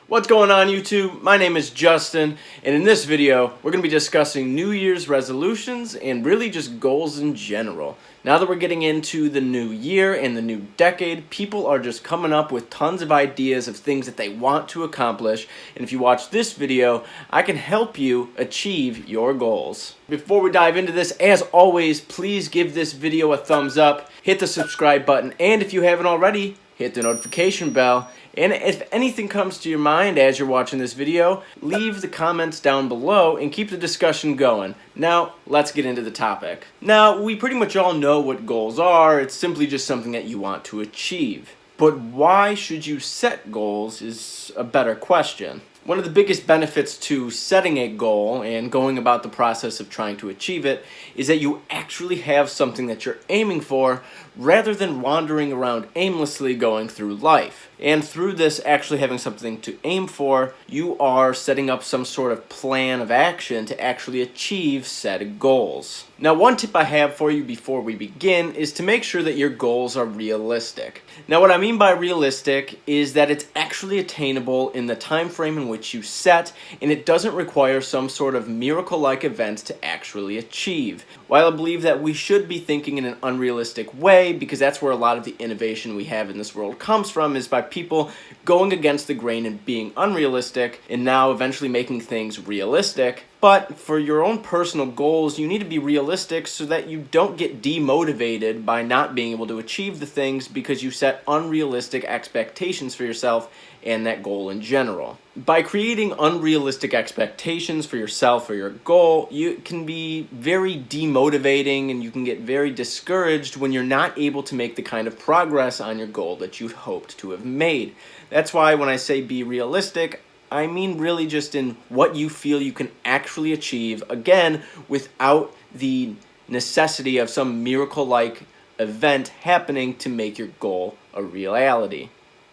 What's going on YouTube? My name is Justin, and in this video we're going to be discussing New Year's resolutions and really just goals in general. Now that we're getting into the new year and the new decade, people are just coming up with tons of ideas of things that they want to accomplish, and if you watch this video, I can help you achieve your goals. Before we dive into this, as always, please give this video a thumbs up, hit the subscribe button, and if you haven't already, hit the notification bell. And if anything comes to your mind as you're watching this video, leave the comments down below and keep the discussion going. Now, let's get into the topic. Now, we pretty much all know what goals are. It's simply just something that you want to achieve. But why should you set goals is a better question. One of the biggest benefits to setting a goal and going about the process of trying to achieve it is that you actually have something that you're aiming for rather than wandering around aimlessly going through life. And through this actually having something to aim for, you are setting up some sort of plan of action to actually achieve said goals. Now, one tip I have for you before we begin is to make sure that your goals are realistic. Now, what I mean by realistic is that it's actually attainable in the time frame in which you set, and it doesn't require some sort of miracle-like event to actually achieve. While I believe that we should be thinking in an unrealistic way, because that's where a lot of the innovation we have in this world comes from, is by people going against the grain and being unrealistic, and now eventually making things realistic. But for your own personal goals, you need to be realistic so that you don't get demotivated by not being able to achieve the things because you set unrealistic expectations for yourself and that goal in general. By creating unrealistic expectations for yourself or your goal, you can be very demotivating and you can get very discouraged when you're not able to make the kind of progress on your goal that you'd hoped to have made. That's why when I say be realistic, I mean really just in what you feel you can actually achieve, again, without the necessity of some miracle-like event happening to make your goal a reality.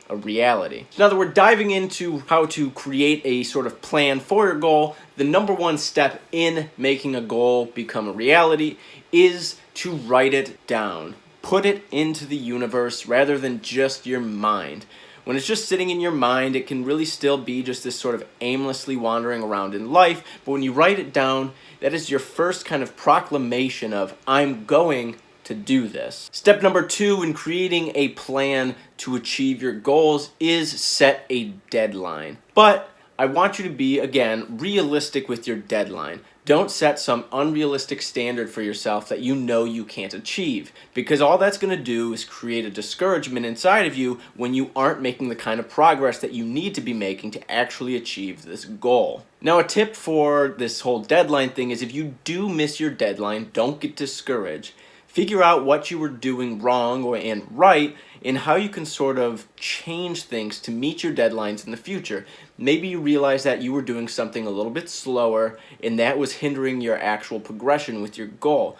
Now that we're diving into how to create a sort of plan for your goal, the number one step in making a goal become a reality is to write it down. Put it into the universe rather than just your mind. When it's just sitting in your mind, it can really still be just this sort of aimlessly wandering around in life, but when you write it down, that is your first kind of proclamation of, I'm going to do this. Step number 2 in creating a plan to achieve your goals is set a deadline. But I want you to be, again, realistic with your deadline. Don't set some unrealistic standard for yourself that you know you can't achieve, because all that's going to do is create a discouragement inside of you when you aren't making the kind of progress that you need to be making to actually achieve this goal. Now, a tip for this whole deadline thing is if you do miss your deadline, don't get discouraged. Figure out what you were doing wrong and right and how you can sort of change things to meet your deadlines in the future. Maybe you realize that you were doing something a little bit slower and that was hindering your actual progression with your goal.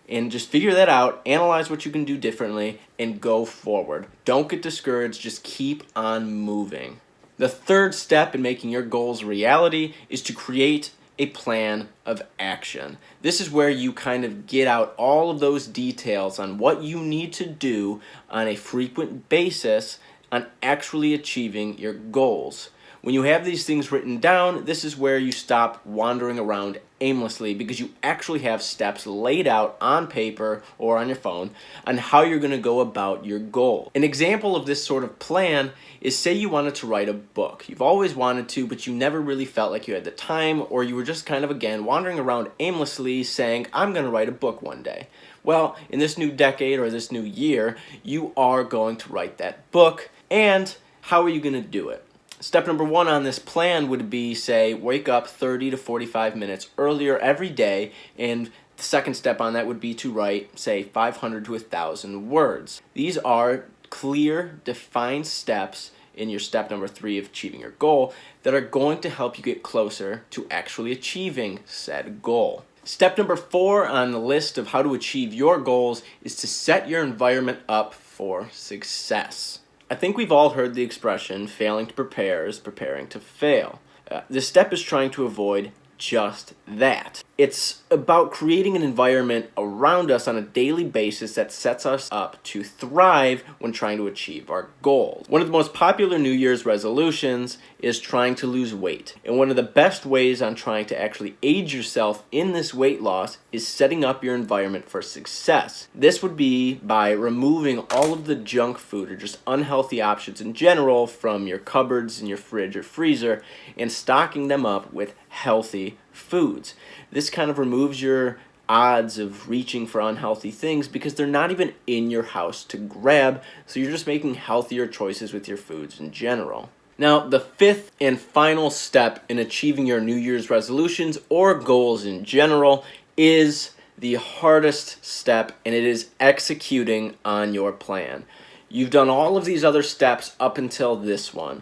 And just figure that out, analyze what you can do differently, and go forward. Don't get discouraged, just keep on moving. The third step in making your goals a reality is to create a plan of action. This is where you kind of get out all of those details on what you need to do on a frequent basis on actually achieving your goals. When you have these things written down, this is where you stop wandering around aimlessly because you actually have steps laid out on paper or on your phone on how you're going to go about your goal. An example of this sort of plan is, say you wanted to write a book. You've always wanted to, but you never really felt like you had the time, or you were just kind of, again, wandering around aimlessly saying, I'm going to write a book one day. Well, in this new decade or this new year, you are going to write that book, and how are you going to do it? Step number 1 on this plan would be, say, wake up 30 to 45 minutes earlier every day, and the second step on that would be to write, say, 500 to 1,000 words. These are clear, defined steps in your step number 3 of achieving your goal that are going to help you get closer to actually achieving said goal. Step number 4 on the list of how to achieve your goals is to set your environment up for success. I think we've all heard the expression, failing to prepare is preparing to fail. This step is trying to avoid just that. It's about creating an environment around us on a daily basis that sets us up to thrive when trying to achieve our goals. One of the most popular New Year's resolutions is trying to lose weight. And one of the best ways on trying to actually aid yourself in this weight loss is setting up your environment for success. This would be by removing all of the junk food or just unhealthy options in general from your cupboards and your fridge or freezer and stocking them up with healthy foods. This kind of removes your odds of reaching for unhealthy things because they're not even in your house to grab, so you're just making healthier choices with your foods in general. Now, the fifth and final step in achieving your New Year's resolutions or goals in general is the hardest step, and it is executing on your plan. You've done all of these other steps up until this one,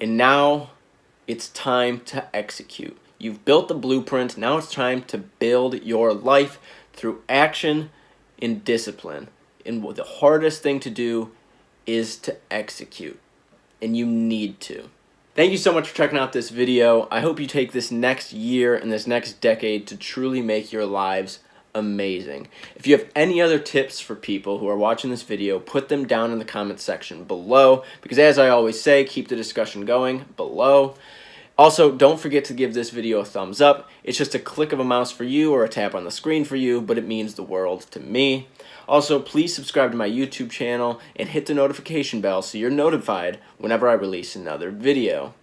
and now it's time to execute. You've built the blueprint, now it's time to build your life through action and discipline. And the hardest thing to do is to execute, and you need to. Thank you so much for checking out this video. I hope you take this next year and this next decade to truly make your lives amazing. If you have any other tips for people who are watching this video, put them down in the comments section below, because as I always say, keep the discussion going below. Also, don't forget to give this video a thumbs up. It's just a click of a mouse for you or a tap on the screen for you, but it means the world to me. Also, please subscribe to my YouTube channel and hit the notification bell so you're notified whenever I release another video.